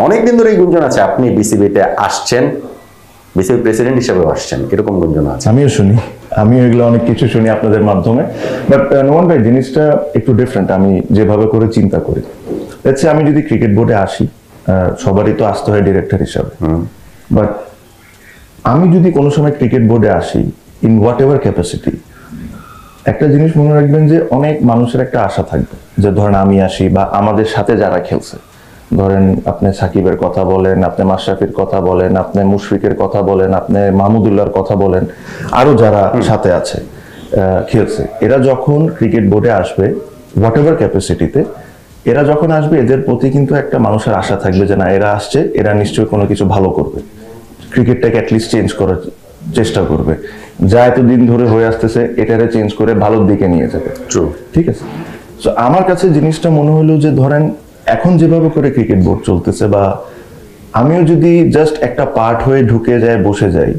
অনেকদিন ধরে এই গুঞ্জন আছে আপনি বিসিবিতে আসছেন, বিসিবি প্রেসিডেন্ট হিসেবে আসছেন, এরকম গুঞ্জন আছে। আমিও শুনি, আমিও এগুলো অনেক কিছু শুনি আপনাদের মাধ্যমে। বাট নোমান ভাই, জিনিসটা একটু ডিফারেন্ট আমি যেভাবে করে চিন্তা করি। দেখছি আমি যদি ক্রিকেট বোর্ডে আসি, সবারই তো আসতে হয় ডিরেক্টর হিসাবে, বাট আমি যদি কোনো সময় ক্রিকেট বোর্ডে আসি ইন হোয়াট এভার ক্যাপাসিটি, একটা জিনিস মনে রাখবেন যে অনেক মানুষের একটা আশা থাকবে যে ধরেন আমি আসি বা আমাদের সাথে যারা খেলছে, ধরেন আপনি সাকিবের কথা বলেন, আপনি মাশরাফির কথা বলেন, আপনি মুশফিকের কথা বলেন, আপনি মাহমুদুল্লাহর কথা বলেন, আরো যারা সাথে আছে খেলছে, এরা যখন ক্রিকেট বোর্ডে আসবে হোয়াট এভার ক্যাপাসিটিতে, এরা যখন আসবে এদের প্রতি কিন্তু একটা মানুষের আশা থাকবে যে না এরা আসছে, এরা নিশ্চয়ই কোনো কিছু ভালো করবে, ক্রিকেটটাকে অ্যাটলিস্ট চেঞ্জ করার চেষ্টা করবে, যা এতদিন ধরে হয়ে আসতেছে এটারে চেঞ্জ করে ভালোর দিকে নিয়ে যাবে। ঠিক আছে। সো আমার কাছে জিনিসটা মনে হলো যে ধরেন এখন যেভাবে করে ক্রিকেট বোর্ড চলতেছে, বা আমিও যদি জাস্ট একটা পার্ট হয়ে ঢুকে যায় বসে যাই,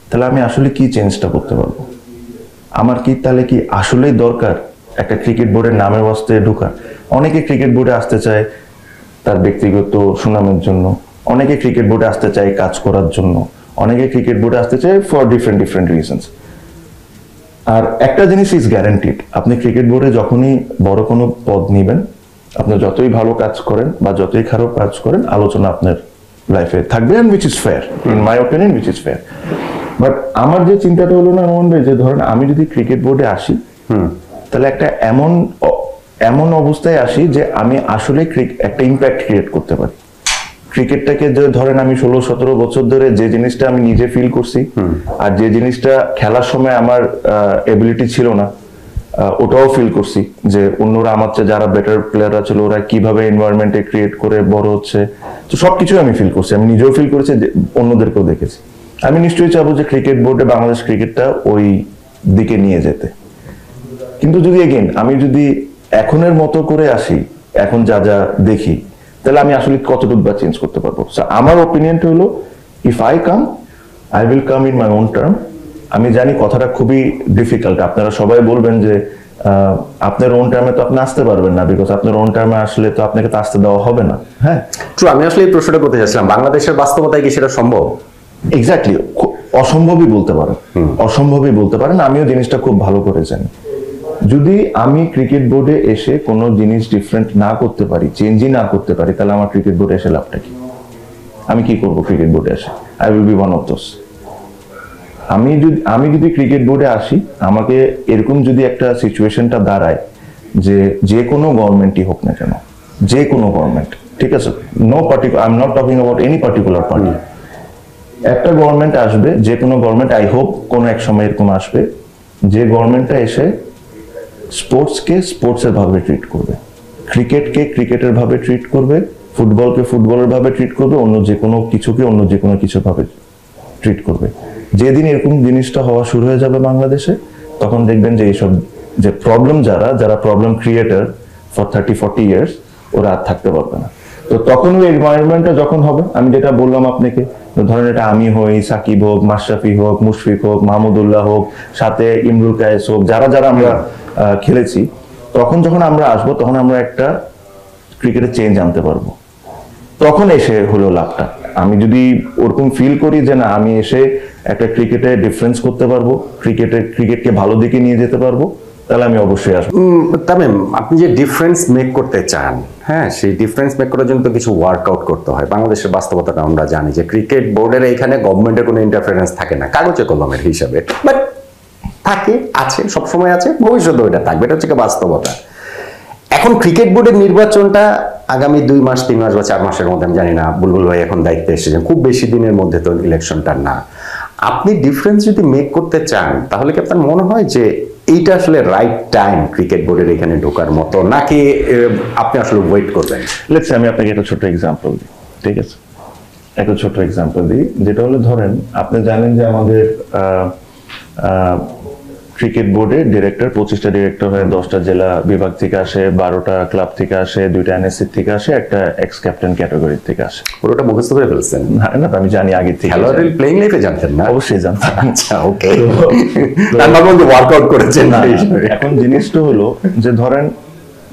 তাহলে আমি আসলে কি চেঞ্জটা করতে পারবো? আমার কি তাহলে কি আসলেই দরকার একটা ক্রিকেট বোর্ডের নামের ওয়াস্তে ঢোকা? অনেকে ক্রিকেট বোর্ডে আসতে চায় তার ব্যক্তিগত সুনামের জন্য, অনেকে ক্রিকেট বোর্ডে আসতে চায় কাজ করার জন্য, অনেকে ক্রিকেট বোর্ডে আসতে চায় ফর ডিফারেন্ট রিজনস। আর একটা জিনিস ইজ গ্যারান্টিড, আপনি ক্রিকেট বোর্ডে যখনই বড় কোনো পদ নিবেন, আপনি যতই ভালো কাজ করেন বা যতই খারাপ কাজ করেন, আলোচনা আপনার লাইফে থাকবে, and which is fair, in my opinion which is fair. But আমার যে চিন্তাটা হলো না নোমান ভাই, যে ধরেন আমি যদি ক্রিকেট বোর্ডে আসি, তাহলে একটা এমন অবস্থায় আসি যে আমি আসলে একটা ইম্প্যাক্ট ক্রিয়েট করতে পারি। ক্রিকেটটাকে যে ধরেন আমি 16-17 বছর ধরে যে জিনিসটা আমি নিজে ফিল করছি, আর যে জিনিসটা খেলার সময় আমার এবিলিটি ছিল না, ওটাও ফিল করছি যে অন্যরা আমার চেয়ে যারা বেটার প্লেয়াররা ছিল ওরা কিভাবে এনভায়রনমেন্টে ক্রিয়েট করে বড় হচ্ছে, তো সবকিছু আমি ফিল করছি, আমি নিজেও ফিল করেছি, অন্যদেরকেও দেখেছি। আমি নিশ্চয়ই চাবো যে ক্রিকেট বোর্ডে বাংলাদেশ ক্রিকেটটা ওই দিকে নিয়ে যেতে। কিন্তু যদি এগেইন আমি যদি এখনের মতো করে আসি, এখন যা যা দেখি, তাহলে আমি আসলে কতটুকু বা চেঞ্জ করতে পারবো? আমার ওপিনিয়নটা হলো, if I come, I will come in my own term. আমি জানি কথাটা খুবই ডিফিকাল্ট, আপনারা সবাই বলবেন যে আপনার ওন টার্মে তো আপনি আসতে পারবেন না, বিকজ আপনার ওন টার্মে আসলে তো আপনাকে তো আসতে দেওয়া হবে না। হ্যাঁ, আমি আসলে এই প্রশ্নটা করতে চাচ্ছিলাম, বাংলাদেশের বাস্তবতায় কি সেটা সম্ভব? এক্স্যাক্টলি, অসম্ভবই বলতে পারেন, অসম্ভবই বলতে পারেন। আমিও জিনিসটা খুব ভালো করে জানি। যদি আমি ক্রিকেট বোর্ডে এসে কোনো জিনিস ডিফারেন্ট না করতে পারি, চেঞ্জই না করতে পারি, তাহলে আমার ক্রিকেট বোর্ডে এসে লাভটা কি? আমি কি করবো ক্রিকেট বোর্ডে এসে? I will be one of those. আমি যদি ক্রিকেট বোর্ডে আসি, আমাকে এরকম যদি একটা সিচুয়েশনটা দাঁড়ায় যে কোনো গভর্নমেন্টই হোক না কেন, যে কোনো গভর্নমেন্ট, ঠিক আছে, no particular, I am not talking about any particular party, একটা গভর্নমেন্ট আসবে, যে কোনো গভর্নমেন্ট, আই হোপ কোনো এক সময় এরকম আসবে, যে গভর্নমেন্টটা এসে স্পোর্টসকে স্পোর্টসের ভাবে ট্রিট করবে, ক্রিকেটকে ক্রিকেটের ভাবে ট্রিট করবে, ফুটবলকে ফুটবলের ভাবে ট্রিট করবে, অন্য যে কোনো কিছুকে অন্য যে কোনো কিছু ভাবে ট্রিট করবে। যেদিন এরকম জিনিসটা হওয়া শুরু হয়ে যাবে বাংলাদেশে, তখন দেখবেন যে এইসব যে প্রবলেম, যারা প্রবলেম ক্রিয়েটার ফর 30-40 ইয়ার্স, ওরা আর থাকতে পারবে না। তো তখন ওই এনভায়রনমেন্টটা যখন হবে, আমি যেটা বললাম আপনাকে, ধরেন এটা আমি হই, সাকিব হোক, মাশরাফি হোক, মুশফিক হোক, মাহমুদুল্লাহ হোক, সাথে ইমরুল কায়েস হোক, যারা আমরা খেলেছি, তখন যখন আমরা আসবো, তখন আমরা একটা ক্রিকেটে চেঞ্জ আনতে পারবো। তখন এসে হলো লাভটা। আমি যদি ওরকম ফিল করি যে না, আমি এসে একটা ক্রিকেটে ডিফারেন্স করতে পারবো, ক্রিকেটকে ভালো দিকে নিয়ে যেতে পারবো, তাহলে আমি অবশ্যই আসবো। তামিম, আপনি যে ডিফারেন্স মেক করতে চান, হ্যাঁ, সেই ডিফারেন্স মেক করার জন্য তো কিছু ওয়ার্কআউট করতে হয়। বাংলাদেশের বাস্তবতাটা আমরা জানি যে ক্রিকেট বোর্ডের এখানে গভর্নমেন্টের কোনো ইন্টারফারেন্স থাকে না কাগজে কলমের হিসাবে, বাট থাকে, আছে, সবসময় আছে, ভবিষ্যতে ওইটা থাকবে, এটা হচ্ছে বাস্তবতা। এখন ক্রিকেট বোর্ডের নির্বাচনটা আগামী 2 মাস 3 মাস বা 4 মাসের মধ্যে, আমি জানি না, বুলবুল ভাই এখন দায়িত্বে এসেছেন, খুব বেশি দিনের মধ্যে তো ইলেকশনটা না। আপনি ডিফারেন্স যদি মেক করতে চান, তাহলে কি আপনার মনে হয় যে এইটা আসলে রাইট টাইম ক্রিকেট বোর্ডের এখানে ঢোকার মতো, নাকি আপনি আসলে ওয়েট করবেন? লেটস সে আমি আপনাকে একটা ছোট এক্সাম্পল দিই, ঠিক আছে, একটা ছোট এক্সাম্পল দিই, যেটা হলো ধরেন আপনি জানেন যে আমাদের ক্রিকেট বোর্ডে ডিরেক্টর 25টা ডিরেক্টর হয়, 10টা জেলা বিভাগ থেকে আসে, 12টা ক্লাব থেকে আসে, 2টা এনএসসি থেকে আসে, একটা এক্স ক্যাপ্টেন ক্যাটাগরি থেকে আসে। পুরোটা মুখস্থ করে ফেলছেন? না, আমি জানি আগে থেকে। খেলোয়াড়ের প্লেইং লাইফে জানতেন না? অবশ্যই জানতাম। আচ্ছা, ওকে, তার মানে ওয়ার্কআউট করেছেন না। এখন জিনিসটা হলো যে ধরেন,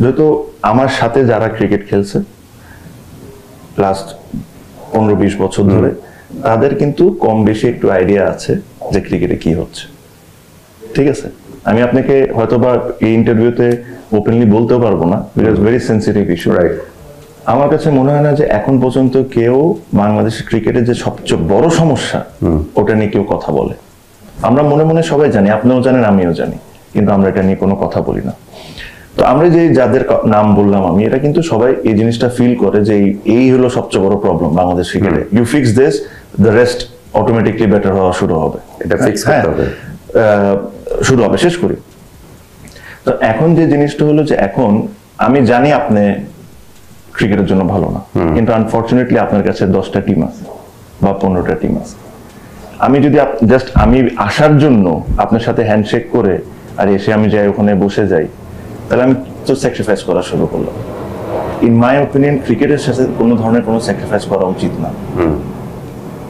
যেহেতু আমার সাথে যারা ক্রিকেট খেলছে লাস্ট 15-20 বছর ধরে, তাদের কিন্তু কম বেশি একটু আইডিয়া আছে যে ক্রিকেটে কি হচ্ছে। ঠিক আছে, আমি আপনাকে হয়তোবা এই ইন্টারভিউতে ওপেনলি বলতেও পারবো না, because very sensitive issue. Right. আমার কাছে মনে হয় না যে এখন পর্যন্ত কেউ বাংলাদেশের ক্রিকেটের যে সবচেয়ে বড় সমস্যা ওটা নিয়ে কেউ কথা বলে। আমরা মনে মনে সবাই জানি, আপনিও জানেন আমিও জানি, কিন্তু আমরা এটা নিয়ে কোনো কথা বলি না। তো আমরা যে যাদের নাম বললাম আমি, এটা কিন্তু সবাই এই জিনিসটা ফিল করে যে এই হলো সবচেয়ে বড় প্রবলেম বাংলাদেশ ক্রিকেটে। You fix this, the rest automatically better হওয়া শুরু হবে। এটা ফিক্স করতে হবে, শুরু হবে। শেষ করি। তো এখন যে জিনিসটা হলো যে এখন আমি জানি আপনি ক্রিকেটের জন্য ভালো না, কিন্তু আনফরচুনেটলি আপনার কাছে 10টা টিম আছে বা 15টা টিম আছে। আমি যদি জাস্ট আমি আসার জন্য আপনার সাথে হ্যান্ডশেক করে আর এসে আমি যাই ওখানে বসে যাই, তাহলে আমি তো স্যাক্রিফাইস করা শুরু করলাম। ইন মাই ওপিনিয়ন ক্রিকেটের সাথে কোনো ধরনের কোনো স্যাক্রিফাইস করা উচিত না।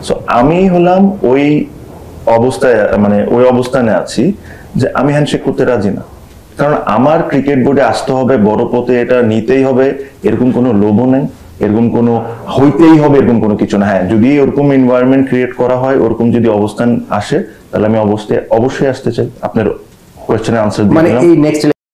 সো আমি হলাম ওই অবস্থায়, মানে ওই অবস্থানে আছি যে আমি হ্যান্ডশেক করতে রাজি না, কারণ আমার ক্রিকেট বোর্ডে আসতে হবে, বড় পথে এটা নিতেই হবে, এরকম কোনো লোভও নেই, এরকম কোনো হইতেই হবে এরকম কোনো কিছু না। হ্যাঁ, যদি ওরকম এনভায়রনমেন্ট ক্রিয়েট করা হয়, ওরকম যদি অবস্থান আসে, তাহলে আমি অবশ্যই আসতে চাই। আপনার কোয়েশ্চেনের আনসার মানে এই নেক্সট